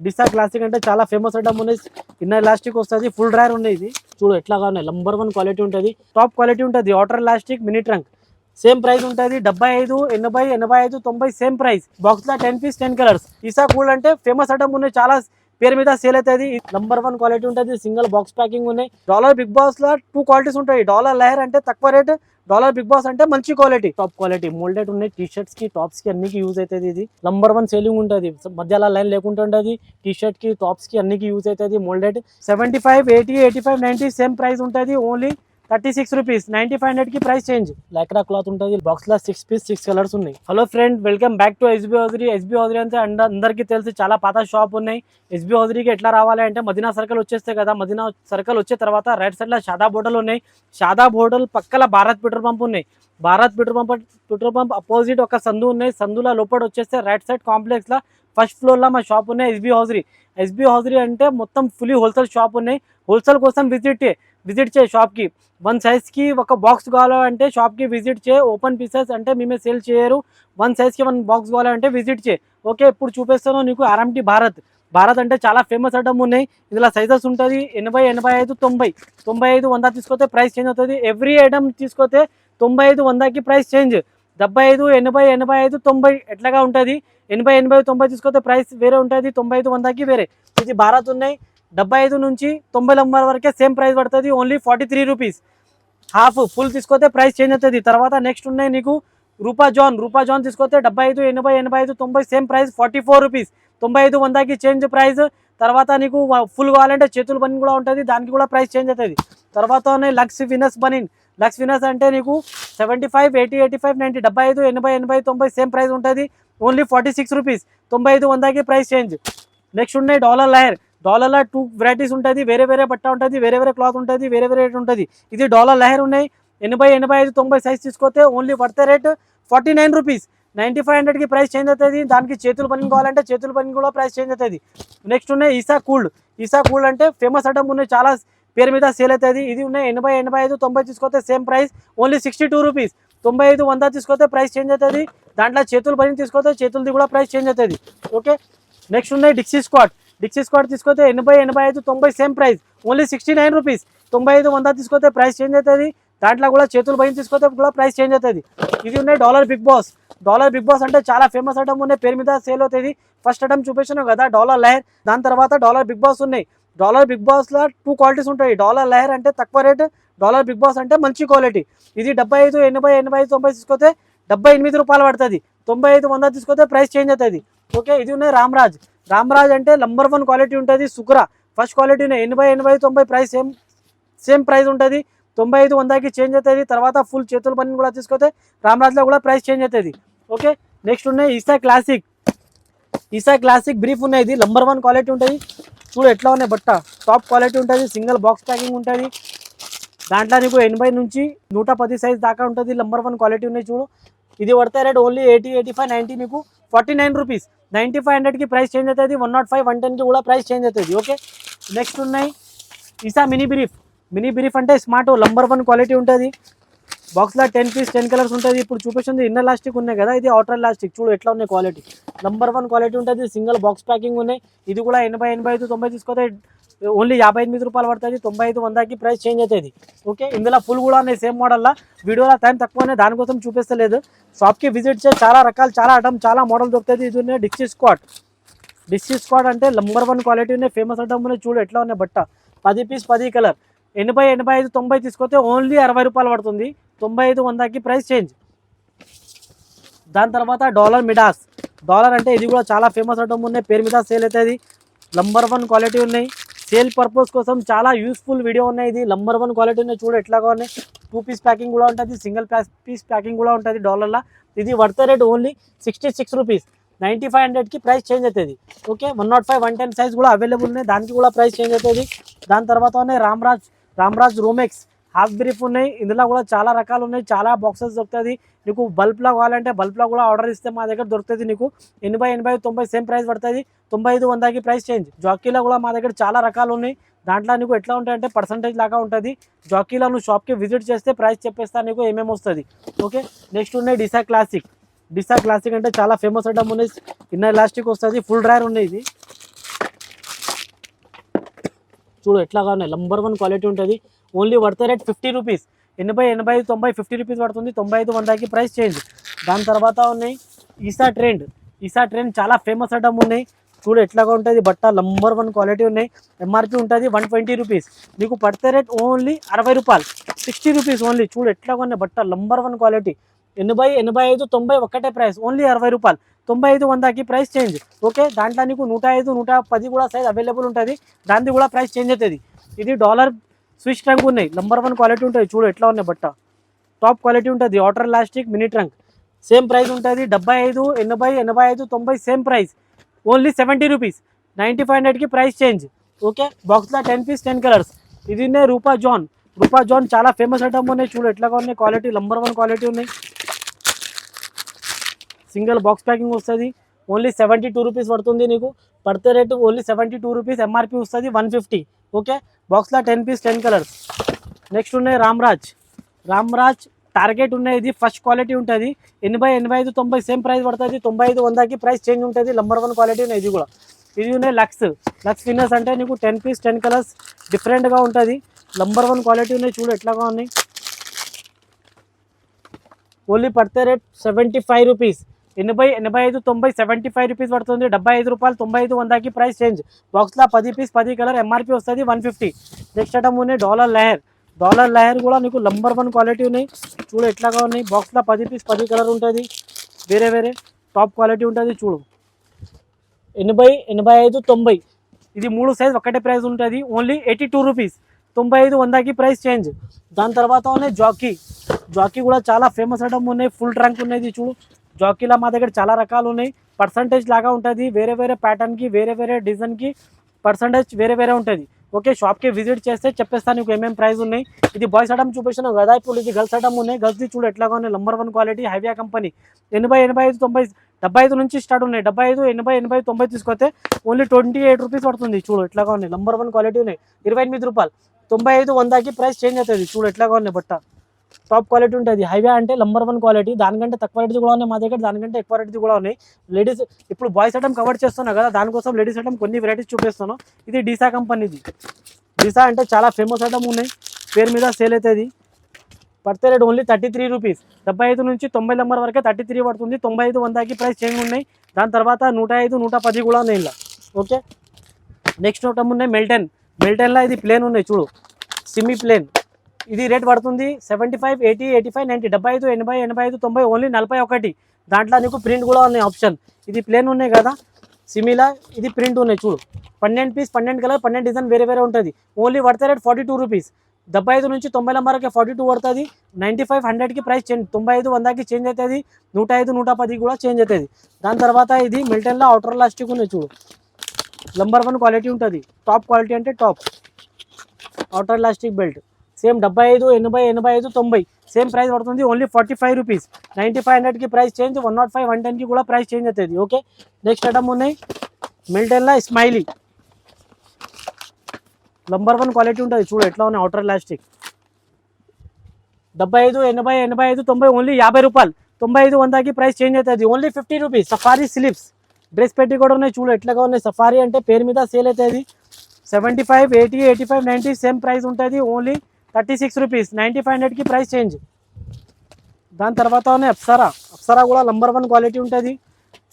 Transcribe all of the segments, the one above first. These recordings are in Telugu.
డిసా క్లాసిక్ అంటే చాలా ఫేమస్ ఐటమ్ ఉన్నాయి. ఇన్నర్ ఎలాస్టిక్ వస్తుంది, ఫుల్ డ్రైర్ ఉన్నాయి. ఇది చూడు ఎట్లాగా ఉన్నాయి, నంబర్ 1 క్వాలిటీ ఉంటుంది, టాప్ క్వాలిటీ ఉంటుంది. Water elastic mini trunk same price ఉంటుంది. 75, 80, 85, 90 సేమ్ ప్రైస్. బాక్స్ లో 10 పీస్ 10 కలర్స్. ఈసా కూల్ అంటే ఫేమస్ ఐటమ్ ఉన్నాయి, చాలా పేరు మీద సేల్ అవుతుంది. నంబర్ 1 క్వాలిటీ ఉంటుంది, సింగిల్ బాక్స్ ప్యాకింగ్ ఉన్నాయి. డాలర్ బిగ్ బాస్ లో 2 క్వాలిటీస్ ఉంటాయి. డాలర్ లైర్ అంటే తక్కువ రేట్, డాలర్ బిగ్ బాస్ అంటే మంచి క్వాలిటీ, టాప్ క్వాలిటీ. మోల్డెడ్ ఉన్నాయి, టీ షర్ట్స్ కి టాప్స్ కి అన్నికి యూజ్ అవుతుంది. ఇది నంబర్ 1 సేలింగ్ ఉంటుంది, మధ్యలో లైన్ లేకుండా ఉంటుంది. టీ షర్ట్ కి టాప్స్ కి అన్నికి యూజ్ అవుతుంది. మోల్డెడ్ 75, 80, 85, 90 సేమ్ ప్రైస్ ఉంటుంది. Only 36 rupees. 9500 కి ప్రైస్ చేంజ్. లైక్రా క్లాత్ ఉంటుంది. బాక్స్ లో 6 పీస్ 6 కలర్స్ ఉన్నాయి. Hello friend, welcome back to SB hosiery. SB hosiery అంటే అందరికీ తెలిసి చాలా పాత షాప్ ఉన్నాయి. ఎస్బీ హౌజరీకి ఎట్లా రావాలి అంటే మదీనా సర్కిల్ వచ్చేస్తే కదా, మదీనా సర్కిల్ వచ్చే తర్వాత రైట్ సైడ్ లో షాదాబ్ హోటల్ ఉన్నాయి. షాదాబ్ హోటల్ పక్కల భారత్ పెట్రోల్ పంప్ ఉన్నాయి. భారత్ పెట్రోల్ పంప్ అపోజిట్ ఒక సందు ఉన్నాయి. సందులో లోపల వచ్చేస్తే రైట్ సైడ్ కాంప్లెక్స్ లో ఫస్ట్ ఫ్లోర్ లో మా షాప్ ఉన్నాయి, ఎస్బీ హౌజరీ. ఎస్బీ హౌజరీ అంటే మొత్తం ఫుల్లీ హోల్సేల్ షాప్ ఉన్నాయి. హోల్సేల్ కోసం విజిట్ చేయ షాప్ కి. 1 సైజ్ కి ఒక బాక్స్ కావాలంటే షాప్ కి విజిట్ చేయ. ఓపెన్ పీసెస్ అంటే మేమే సేల్ చేయరు. 1 సైజ్ కి 1 బాక్స్ కావాలంటే విజిట్ చేయ. ఓకే, ఇప్పుడు చూపిస్తాను నీకు ఆర్ఎంటీ భారత్ అంటే చాలా ఫేమస్ ఐటమ్ ఉన్నాయి. ఇందులో సైజెస్ ఉంటుంది 80, 85, 90. 95, 100 తీసుకొస్తే ప్రైస్ చేంజ్ అవుతుంది. ఎవ్రీ ఐటమ్ తీసుకొస్తే 95, 100కి ప్రైస్ చేంజ్. 75, 80, 85, 90 ఎట్లాగా ఉంటుంది. 80, 80, 90 తీసుకొస్తే ప్రైస్ వేరే ఉంటుంది. 95, 100కి వేరే. ఇది భారత్ ఉన్నాయి. 75 నుంచి 90 నంబర్ వరకే సేమ్ ప్రైస్ పడుతుంది. Only 43 rupees. హాఫ్ ఫుల్ తీసుకొస్తే ప్రైస్ చేంజ్ అవుతుంది. తర్వాత నెక్స్ట్ ఉన్నాయి నీకు రూపా జాన్ తీసుకొస్తే 75, 80, 85, 90 సేమ్ ప్రైస్ 44 రూపీస్. 95, 100కి చేంజ్ ప్రైస్. తర్వాత నీకు ఫుల్ కావాలంటే చేతుల బనీన్ కూడా ఉంటుంది, దానికి కూడా ప్రైస్ చేంజ్ అవుతుంది. తర్వాత ఉన్నాయి లక్స్ వినస్ అంటే నీకు 75, 80, 85, 90. 75, 80, 80, 90 సేమ్ ప్రైస్ ఉంటుంది. Only 46 rupees. 95, 100కి ప్రైస్ చేంజ్. నెక్స్ట్ ఉన్నాయి డాలర్లో 2 వెరైటీస్ ఉంటుంది. వేరే వేరే బట్ట ఉంటుంది, వేరే వేరే క్లాత్ ఉంటుంది, వేరే వేరే రేట్ ఉంటుంది. ఇది డాలర్ లహర్ ఉన్నాయి. 80, 85, 90 సైజ్ తీసుకొస్తే ఓన్లీ పడితే రేట్ 49 రూపీస్. 9500కి ప్రైస్ చేంజ్ అవుతుంది. దానికి చేతుల పని కావాలంటే చేతుల పని కూడా ప్రైస్ చేంజ్ అవుతుంది. నెక్స్ట్ ఉన్నాయి ఈసా కూల్డ్ అంటే ఫేమస్ ఐటమ్ ఉన్నాయి, చాలా పేరు మీద సేల్ అవుతుంది. ఇది ఉన్నాయి 80, 85, 90 తీసుకొస్తే సేమ్ ప్రైస్ ఓన్లీ 62 రూపీస్. 95, 100 తీసుకొస్తే ప్రైస్ చేంజ్ అవుతుంది. దాంట్లో చేతుల పని తీసుకొస్తే చేతులది కూడా ప్రైస్ చేంజ్ అవుతుంది. ఓకే, నెక్స్ట్ ఉన్నాయి డిక్సీ స్క్వాడ్ తీసుకొస్తే 80, 85, 90 సేమ్ ప్రైస్ ఓన్లీ 69 రూపీస్. 95, 100 తీసుకొస్తే ప్రైస్ చేంజ్ అవుతుంది. దాంట్లో కూడా చేతులు బయట తీసుకొస్తే కూడా ప్రైస్ చేంజ్ అవుతుంది. ఇది ఉన్నాయి డాలర్ బిగ్ బాస్ అంటే చాలా ఫేమస్ ఐటమ్ ఉన్నాయి, పేరు మీద సేల్ అవుతుంది. ఫస్ట్ ఐటమ్ చూపించాను కదా డాలర్ లహర్, దాని తర్వాత డాలర్ బిగ్ బాస్ ఉన్నాయి. డాలర్ బిగ్ బాస్లో 2 క్వాలిటీస్ ఉంటాయి. డాలర్ లహర్ అంటే తక్కువ రేట్, డాలర్ బిగ్ బాస్ అంటే మంచి క్వాలిటీ. ఇది 75, 80, 85, 90 తీసుకొస్తే 78 రూపాయలు పడుతుంది. 95, 100 తీసుకొస్తే ప్రైస్ చేంజ్ అవుతుంది. ఓకే, ఇది ఉన్నాయి రామ్రాజ్ అంటే నంబర్ 1 క్వాలిటీ ఉంటుంది. సుకురా ఫస్ట్ క్వాలిటీ ఉన్నాయి. 80, 80, 90 ప్రైస్ సేమ్ ప్రైస్ ఉంటుంది. 95, 100కి చేంజ్ అవుతుంది. తర్వాత ఫుల్ చేతుల పని కూడా తీసుకొస్తే రామ్రాజ్లో కూడా ప్రైస్ చేంజ్ అవుతుంది. ఓకే, నెక్స్ట్ ఉన్నాయి ఈసా క్లాసిక్ బ్రీఫ్ ఉన్నాయి. ఇది నంబర్ 1 క్వాలిటీ ఉంటుంది. చూడు ఎట్లా ఉన్నాయి బట్ట, టాప్ క్వాలిటీ ఉంటుంది. సింగిల్ బాక్స్ ప్యాకింగ్ ఉంటుంది. దాంట్లో నీకు 80 నుంచి 110 సైజ్ దాకా ఉంటుంది. నంబర్ 1 క్వాలిటీ ఉన్నాయి. చూడు ఇది పడితే రేట్ ఓన్లీ 80, 85, 90 నీకు 49 రూపీస్. 9500కి ప్రైస్ చేంజ్ అవుతుంది. 105, 110కి కూడా ప్రైస్ చేంజ్ అవుతుంది. ఓకే, నెక్స్ట్ ఉన్నాయి ఈసా మినీ బ్రీఫ్ అంటే స్మార్ట్ నంబర్ 1 క్వాలిటీ ఉంటుంది. బాక్స్లో 10 పీస్ 10 కలర్స్ ఉంటుంది. ఇప్పుడు చూపిస్తుంది ఇన్నర్ ఎలాస్టిక్ ఉన్నాయి కదా, ఇది అవుటర్ ఎలాస్టిక్. చూడు ఎట్లా ఉన్నాయి క్వాలిటీ, నంబర్ 1 క్వాలిటీ ఉంటుంది. సింగిల్ బాక్స్ ప్యాకింగ్ ఉన్నాయి. ఇది కూడా 80, 85, 90 తీసుకొస్తే ఓన్లీ 58 రూపాయలు పడుతుంది. 95, 100కి ప్రైస్ చేంజ్ అవుతుంది. ఓకే, ఇందులో ఫుల్ కూడా ఉన్నాయి సేమ్ మోడల్లో. వీడియోలో టైం తక్కువనే, దానికోసం చూపిస్తలేదు. షాప్కి విజిట్ చేసి చాలా రకాలు, చాలా ఐటమ్, చాలా మోడల్ దొరుకుతుంది. ఇది ఉన్నాయి డిక్సీ స్క్వాడ్ అంటే నంబర్ 1 క్వాలిటీ ఉన్నాయి, ఫేమస్ ఐటమ్ ఉన్నాయి. చూడు ఎట్లా ఉన్నాయి బట్ట, 10 పీస్ 10 కలర్. 80, 85, 90 తీసుకొస్తే ఓన్లీ 60 రూపాయలు పడుతుంది. 95, 100కి ప్రైస్ చేంజ్. దాని తర్వాత డాలర్ అంటే ఇది కూడా చాలా ఫేమస్ ఐటమ్ ఉన్నాయి, పేరు మీద సేల్ అవుతుంది. నంబర్ 1 క్వాలిటీ ఉన్నాయి. సేల్ పర్పస్ కోసం చాలా యూస్ఫుల్ వీడియో ఉన్నాయి. ఇది నంబర్ 1 క్వాలిటీ ఉన్నాయి. చూడు ఎట్లాగా ఉన్నాయి. 2 పీస్ ప్యాకింగ్ కూడా ఉంటుంది, సింగిల్ పీస్ ప్యాకింగ్ కూడా ఉంటుంది డాలర్లో. ఇది వర్త్ రేట్ ఓన్లీ 66 రూపీస్. 9500కి ప్రైస్ చేంజ్ అవుతుంది. ఓకే, 105, 110 సైజ్ కూడా అవైలబుల్ ఉన్నాయి, దానికి కూడా ప్రైస్ చేంజ్ అవుతుంది. దాని తర్వాత ఉన్నాయి రామ్రాజ్ రోమెక్స్ హాఫ్ బ్రీఫ్ ఉన్నాయి. ఇందులో కూడా చాలా రకాలు ఉన్నాయి, చాలా బాక్సెస్ దొరుకుతుంది. నీకు బల్బ్లో కావాలంటే బల్బ్లో కూడా ఆర్డర్ ఇస్తే మా దగ్గర దొరుకుతుంది. నీకు 80, 80, 90 సేమ్ ప్రైస్ పడుతుంది. 95, 100కి ప్రైస్ చేంజ్. జాకీలో కూడా మా దగ్గర చాలా రకాలు ఉన్నాయి. దాంట్లో నీకు ఎట్లా ఉంటాయంటే పర్సంటేజ్ లాగా ఉంటుంది. జాకీలో నువ్వు షాప్కి విజిట్ చేస్తే ప్రైస్ చెప్పేస్తా నీకు ఏమేమి వస్తుంది. ఓకే, నెక్స్ట్ ఉన్నాయి డిసా క్లాసిక్ అంటే చాలా ఫేమస్ ఐటమ్ ఉన్నాయి. ఇన్నర్ ఎలాస్టిక్ వస్తుంది, ఫుల్ డ్రైర్ ఉన్నాయి. ఇది చూడు ఎట్లాగా ఉన్నాయి, నంబర్ 1 క్వాలిటీ ఉంటుంది. Only worth rate 50 rupees. 80, 85, 90, 50 rupees పడుతుంది. 95, 100కి ప్రైస్ చేంజ్. దాని తర్వాత ఉన్నాయి ఈసా ట్రెండ్ చాలా ఫేమస్ ఐటమ్ ఉన్నాయి. చూడు ఎట్లాగా ఉంటుంది, బట్ట నంబర్ 1 క్వాలిటీ ఉన్నాయి. ఎంఆర్పి ఉంటుంది 120 రూపీస్. నీకు పడితే రేట్ ఓన్లీ 60 రూపాయలు, 60 రూపీస్ ఓన్లీ. చూడు ఎట్లాగా ఉన్నాయి, బట్ట నంబర్ 1 క్వాలిటీ. 80, 85, 90 ఒకటే ప్రైస్, ఓన్లీ 60 రూపాయలు. 95, 100కి ప్రైస్ చేంజ్. ఓకే, దాంట్లో నీకు 105, 110 కూడా సైజ్ అవైలబుల్ ఉంటుంది. దానికి కూడా ప్రైస్ చేంజ్ అవుతుంది. ఇది డాలర్ స్విచ్ ట్రంక్ ఉన్నాయి, నంబర్ 1 క్వాలిటీ ఉంటుంది. చూడు ఎట్లా ఉన్నాయి బట్ట, టాప్ క్వాలిటీ ఉంటుంది. Water elastic mini trunk same price ఉంటుంది. 75, 80, 85, 90 సేమ్ ప్రైస్, ఓన్లీ 70 రూపీస్. 9500కి ప్రైస్ చేంజ్. ఓకే, బాక్స్లో 10 పీస్ 10 కలర్స్. ఇది రూపా జాన్ చాలా ఫేమస్ ఐటమ్ ఉన్నాయి. చూడు ఎట్లాగా ఉన్నాయి, క్వాలిటీ నంబర్ 1 క్వాలిటీ ఉన్నాయి. సింగిల్ బాక్స్ ప్యాకింగ్ వస్తుంది. ఓన్లీ 72 రూపీస్ పడుతుంది. నీకు పడితే రేటు ఓన్లీ 72 రూపీస్. ఎంఆర్పి వస్తుంది 150. ఓకే, బాక్స్లో 10 పీస్ 10 కలర్స్. నెక్స్ట్ ఉన్నాయి రామ్రాజ్ టార్గెట్ ఉన్నాయి. ఇది ఫస్ట్ క్వాలిటీ ఉంటుంది. 80, 85, 90 సేమ్ ప్రైస్ పడుతుంది. 95, 100కి ప్రైస్ చేంజ్ ఉంటుంది. నంబర్ 1 క్వాలిటీ ఉన్నాయి. ఇది కూడా ఇది ఉన్నాయి లక్స్ ఫిన్నర్స్ అంటే నీకు 10 పీస్ 10 కలర్స్ డిఫరెంట్గా ఉంటుంది. నంబర్ 1 క్వాలిటీ ఉన్నాయి. చూడు ఎట్లాగా ఉన్నాయి. ఓన్లీ పడితే రేట్ 75 రూపీస్. 80, 85, 90 75 రూపీస్ పడుతుంది. 75 రూపాయలు. 95, 100కి ప్రైస్ చేంజ్. బాక్స్లో 10 పీస్ 10 కలర్. ఎంఆర్పి వస్తుంది 150. నెక్స్ట్ ఐటమ్ ఉన్నాయి డాలర్ లహర్ కూడా నీకు నంబర్ 1 క్వాలిటీ ఉన్నాయి. చూడు ఎట్లాగా ఉన్నాయి, బాక్స్లో 10 పీస్ 10 కలర్ ఉంటుంది. వేరే టాప్ క్వాలిటీ ఉంటుంది. చూడు 80, 85, 90 ఇది 3 సైజ్ ఒకటే ప్రైస్ ఉంటుంది. Only 82 rupees. 95, 100కి ప్రైస్ చేంజ్. దాని తర్వాత ఉన్నాయి జాకీ కూడా చాలా ఫేమస్ ఐటమ్ ఉన్నాయి. ఫుల్ ట్రంక్ ఉన్నాయి. చూడు జాకీలో మా దగ్గర చాలా రకాలు ఉన్నాయి. పర్సంటేజ్ లాగా ఉంటుంది. వేరే ప్యాటర్న్కి వేరే డిజైన్కి పర్సంటేజ్ వేరే ఉంటుంది. ఓకే, షాప్కి విజిట్ చేస్తే చెప్పేస్తాను నీకు ఏమేమి ప్రైస్ ఉన్నాయి. ఇది బాయ్స్ ఐటమ్ చూపిస్తున్నాను కదా, ఇప్పుడు ఇది గర్ల్స్ ఐటమ్ ఉన్నాయి. గర్ల్స్ది చూడు ఎట్లాగా ఉన్నాయి, నంబర్ 1 క్వాలిటీ హైవియా కంపెనీ. 80, 85, 90 75 నుంచి స్టార్ట్ ఉన్నాయి. 75, 80, 80, 90 తీసుకొస్తే ఓన్లీ 28 రూపీస్ పడుతుంది. చూడు ఎట్లాగా ఉన్నాయి, నంబర్ 1 క్వాలిటీ ఉన్నాయి. 28 రూపాయలు. 95, 100కి ప్రైస్ చేంజ్ అవుతుంది. చూడు ఎట్లాగా ఉన్నాయి బట్ట, టాప్ క్వాలిటీ ఉంటుంది. హైవే అంటే నంబర్ 1 క్వాలిటీ. దానికంటే తక్కువ రేట్ది కూడా ఉన్నాయి మా దగ్గర, దానికంటే ఎక్కువ రేట్ది కూడా ఉన్నాయి. లేడీస్ ఇప్పుడు బాయ్స్ ఐటమ్ కవర్ చేస్తున్నా కదా, దానికోసం లేడీస్ ఐటమ్ కొన్ని వెరైటీస్ చూపిస్తాను. ఇది డీసా కంపెనీది. డీసా అంటే చాలా ఫేమస్ ఐటమ్ ఉన్నాయి, పేరు మీద సేల్ అవుతుంది. పడితే రేట్ ఓన్లీ 33 రూపీస్. 75 నుంచి 90 నెంబర్ వరకే 33 పడుతుంది. 95, 100కి ప్రైస్ చేంజ్ ఉన్నాయి. దాని తర్వాత 105, 110 కూడా ఉన్నాయి ఇలా. ఓకే, నెక్స్ట్ ఐటమ్ ఉన్నాయి మెల్టన్లో. ఇది ప్లేన్ ఉన్నాయి. చూడు సిమీ ప్లేన్. ఇది రేట్ పడుతుంది 75, 80, 85, 90 75, 80, 85, 90 ఓన్లీ 41. దాంట్లో నీకు ప్రింట్ కూడా ఉన్నాయి ఆప్షన్. ఇది ప్లేన్ ఉన్నాయి కదా సిమీలా, ఇది ప్రింట్ ఉన్నాయి. చూడు 12 పీస్ 12 కలర్ 12 డిజైన్ వేరే ఉంటుంది. ఓన్లీ పడితే రేట్ 42 రూపీస్. 75 నుంచి 90 నెంబర్కి 42 పడుతుంది. 95, 100కి ప్రైస్ చేంజ్. 95, 100కి చేంజ్ అవుతుంది. 105, 110 కూడా చేంజ్ అవుతుంది. దాని తర్వాత ఇది మిల్టన్లో అవుటర్ లాస్టిక్ ఉన్నాయి. చూడు నంబర్ 1 క్వాలిటీ ఉంటుంది. టాప్ క్వాలిటీ అంటే top outer elastic belt. Same 75, 80, 85, 90 same price పడుతుంది. Only 45 rupees. 95, 100కి ప్రైస్ చేంజ్. 105, 110కి కూడా ప్రైస్ చేంజ్ అవుతుంది. ఓకే, నెక్స్ట్ ఐటమ్ ఉన్నాయి మిల్టన్లో స్మైలీ. నంబర్ 1 క్వాలిటీ ఉంటుంది. చూడు ఎట్లా ఉన్నాయి, అవుటర్ ఎలాస్టిక్. 75, 80, 85, 90 ఓన్లీ 50 రూపాయలు. 95, 100కి ప్రైస్ చేంజ్ అవుతుంది. Only 50 rupees. Safari sleeves dress పెట్టి కూడా ఉన్నాయి. చూడు ఎట్లాగా ఉన్నాయి, సఫారీ అంటే పేరు మీద సేల్ అవుతుంది. 75, 80, 85, 90 సేమ్ ప్రైస్ ఉంటుంది. Only 36 rupees. 95, 100కి ప్రైస్ చేంజ్. దాని తర్వాత ఉన్నాయి అప్సరా కూడా నంబర్ 1 క్వాలిటీ ఉంటుంది.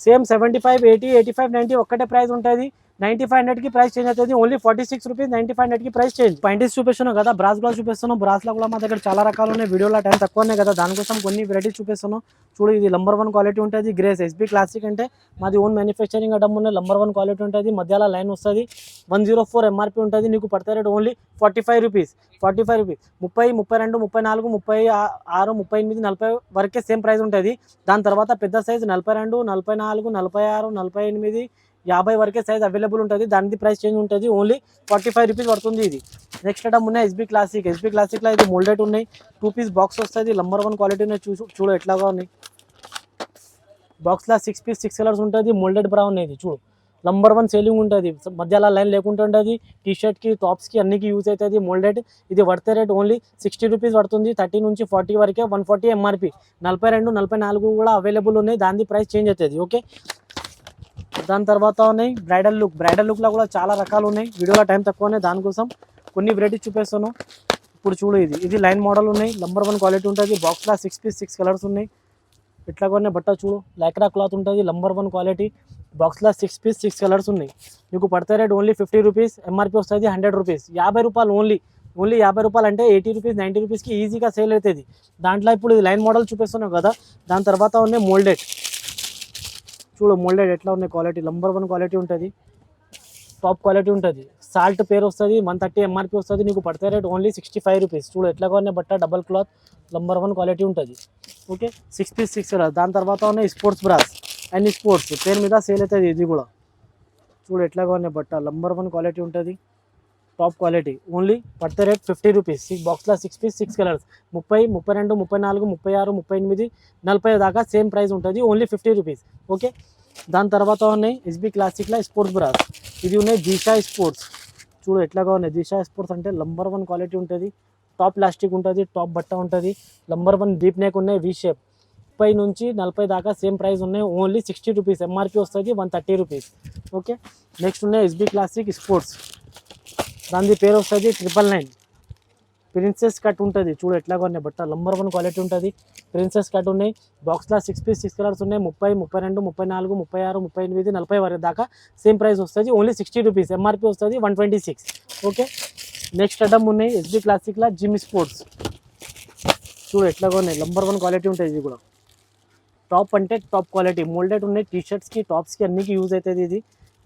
సేమ్ 75, 80, 85, 90 ఒక్కటే ప్రైస్ ఉంటుంది. 95, 100కి ప్రైస్ చేంజ్ అవుతుంది. Only 46 rupees. 95, 100కి ప్రైస్ చేంజ్. పాయింటీస్ చూపిస్తున్నాను కదా, బ్రాస్ కూడా చూపిస్తున్నాను. బ్రాస్లో కూడా మా దగ్గర చాలా రకాలు ఉన్నాయి. వీడియోలో టైం తక్కువ ఉన్నాయి కదా, దానికోసం కొన్ని వెరైటీస్ చూపిస్తున్నాను. చూడు ఇది నంబర్ 1 క్వాలిటీ ఉంటుంది. గ్రేస్ ఎస్బీ క్లాసిక్ అంటే మాది ఓన్ మ్యానుఫ్యాక్చరింగ్ ఐటమ్ ఉన్నాయి. నంబర్ 1 క్వాలిటీ ఉంటుంది. మధ్యలో లైన్ వస్తుంది. 104 ఎంఆర్పి ఉంటుంది. నీకు పడతా రేట్ ఓన్లీ 45 రూపీస్. 45 రూపీస్. 30, 32, 34, 36, 38, 40 వరకే సేమ్ ప్రైస్ ఉంటుంది. దాని తర్వాత పెద్ద సైజ్ 42, 44, 46, 48, 50 వరకే సైజ్ అవైలబుల్ ఉంటుంది. దానికి ప్రైస్ చేంజ్ ఉంటుంది. ఓన్లీ 45 రూపీస్ పడుతుంది. ఇది నెక్స్ట్ ఐటమ్ ఉన్నాయి ఎస్బీ క్లాసిక్లో. ఇది మోల్డెడ్ ఉన్నాయి. 2 పీస్ బాక్స్ వస్తుంది. నంబర్ 1 క్వాలిటీ ఉన్నాయి. చూడు ఎట్లాగా ఉన్నాయి. బాక్స్లో 6 పీస్ 6 కలర్స్ ఉంటుంది. మోల్డెడ్ బ్రా ఉన్నాయి. ఇది చూడు నంబర్ 1 సేలింగ్ ఉంటుంది. మధ్యలో లైన్ లేకుండా ఉంటుంది. టీషర్ట్కి టాప్స్కి అన్నికి యూజ్ అవుతుంది. మోల్డెడ్. ఇది పడితే రేట్ ఓన్లీ 60 రూపీస్ పడుతుంది. 30 నుంచి 40 వరకే 140 ఎంఆర్పి. 42, 44 కూడా అవైలబుల్ ఉన్నాయి. దాని ప్రైస్ చేంజ్ అవుతుంది. ఓకే, దాని తర్వాత ఉన్నాయి బ్రైడల్ లుక్లో కూడా చాలా రకాలు ఉన్నాయి. వీడియోలో టైం తక్కువ ఉన్నాయి, దానికోసం కొన్ని వెరైటీస్ చూపిస్తాను. ఇప్పుడు చూడు, ఇది లైన్ మోడల్ ఉన్నాయి, నంబర్ 1 క్వాలిటీ ఉంటుంది. బాక్స్లో 6 పీస్ 6 కలర్స్ ఉన్నాయి. ఇట్లా కొన్ని బట్ట చూడు, లైక్రా క్లాత్ ఉంటుంది, నంబర్ 1 క్వాలిటీ. బాక్స్లో 6 పీస్ 6 కలర్స్ ఉన్నాయి. మీకు పడితే రేట్ ఓన్లీ 50 రూపీస్, ఎంఆర్పీ వస్తుంది 100 రూపీస్. 50 రూపాయలు ఓన్లీ 50 రూపాయలు అంటే 80 రూపీస్ 90 రూపీస్కి ఈజీగా సేల్ అవుతుంది. దాంట్లో ఇప్పుడు ఇది లైన్ మోడల్ చూపిస్తున్నావు కదా. దాని తర్వాత ఉన్నాయి మోల్డెడ్. చూడు మోల్డెడ్ ఎట్లా ఉన్నాయి, క్వాలిటీ నంబర్ 1 క్వాలిటీ ఉంటుంది, టాప్ క్వాలిటీ ఉంటుంది. సాల్ట్ పేరు వస్తుంది, 130 ఎంఆర్పీ వస్తుంది. నీకు పడితే రేట్ ఓన్లీ 65 రూపీస్. చూడు ఎట్లా ఉన్నాయి బట్ట, డబల్ క్లాత్, నంబర్ 1 క్వాలిటీ ఉంటుంది. Okay, 6 piece 6 colour. దాని తర్వాత ఉన్నాయి స్పోర్ట్స్ బ్రాస్ అండ్ స్పోర్ట్స్ పేరు మీద సేల్ అవుతుంది. ఇది కూడా చూడు ఎట్లాగా ఉన్నాయి బట్ట, నంబర్ 1 క్వాలిటీ ఉంటుంది, టాప్ క్వాలిటీ. ఓన్లీ పడితే రేట్ 50 రూపీస్. బాక్స్లో 6 పీస్ 6 కలర్స్, 30, 32, 34, 36, 38, 40 దాకా సేమ్ ప్రైస్ ఉంటుంది, ఓన్లీ 50 రూపీస్. ఓకే, దాని తర్వాత ఉన్నాయి ఎస్బీ క్లాసిక్లో స్పోర్ట్స్ బ్రాస్. ఇది ఉన్నాయి దిశా స్పోర్ట్స్. చూడు ఎట్లాగా ఉన్నాయి, దిశా స్పోర్ట్స్ అంటే నంబర్ 1 క్వాలిటీ ఉంటుంది, టాప్ ప్లాస్టిక్ ఉంటుంది, టాప్ బట్ట ఉంటుంది, నంబర్ 1 డీప్ నెక్ ఉన్నాయి, వి షేప్. 30 నుంచి 40 దాకా సేమ్ ప్రైస్ ఉన్నాయి, ఓన్లీ 60 రూపీస్. ఎంఆర్పీ వస్తుంది 130 రూపీస్. ఓకే, నెక్స్ట్ ఉన్నాయి ఎస్బీ క్లాసిక్ స్పోర్ట్స్. దాని పేరు వస్తుంది 999. ప్రిన్సెస్ కట్ ఉంటుంది. చూడు ఎట్లాగా ఉన్నాయి బట్ట, నంబర్ 1 క్వాలిటీ ఉంటుంది, ప్రిన్సెస్ కట్ ఉన్నాయి. బాక్స్లో 6 పీస్ 6 కలర్స్ ఉన్నాయి, 30, 32, 34, 36, 38, 40 వరకు దాకా సేమ్ ప్రైస్ వస్తుంది, ఓన్లీ 60 రూపీస్. ఎంఆర్పీ వస్తుంది 126. ఓకే, నెక్స్ట్ ఐటమ్ ఉన్నాయి ఎస్బీ క్లాసిక్లో జిమ్ స్పోర్ట్స్. చూడు ఎట్లాగా ఉన్నాయి, నంబర్ 1 క్వాలిటీ ఉంటుంది. ఇది కూడా టాప్ అంటే టాప్ క్వాలిటీ, మోల్డెడ్ ఉన్నాయి, టీషర్ట్స్కి టాప్స్కి అన్నికి యూజ్ అవుతుంది.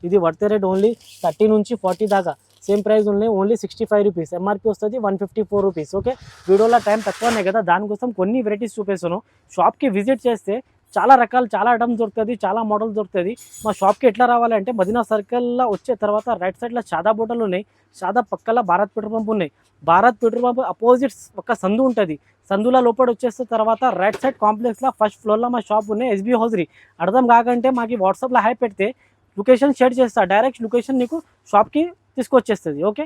ఇది వర్త్ రేట్ ఓన్లీ 30 నుంచి 40 దాకా సేమ్ ప్రైస్ ఉన్నాయి, ఓన్లీ 65 రూపీస్. ఎంఆర్పీ వస్తుంది 154 రూపీస్. ఓకే, వీడియోలో టైం తక్కువనే కదా, దానికోసం కొన్ని వెరైటీస్ చూపిస్తాను. షాప్కి విజిట్ చేస్తే చాలా రకాలు, చాలా ఐటమ్స్ దొరుకుతుంది, చాలా మోడల్స్ దొరుకుతుంది. మా షాప్కి ఎట్లా రావాలంటే మదీనా సర్కిల్లో వచ్చే తర్వాత రైట్ సైడ్లో షాదా బోటలు ఉన్నాయి, షాదా పక్కల భారత్ పెట్రోల్ పంప్ ఉన్నాయి. భారత్ పెట్రోల్ పంప్ అపోజిట్ ఒక సందు ఉంటుంది, సందులో లోపల వచ్చేసిన తర్వాత రైట్ సైడ్ కాంప్లెక్స్లో ఫస్ట్ ఫ్లోర్లో మా షాప్ ఉన్నాయి, ఎస్బీ హౌజరీ. అర్థం కాకంటే మాకు వాట్సాప్లో హై పెడితే లొకేషన్ షేర్ చేస్తా, డైరెక్ట్ లొకేషన్ నీకు షాప్కి తీసుకొచ్చేస్తుంది. ఓకే.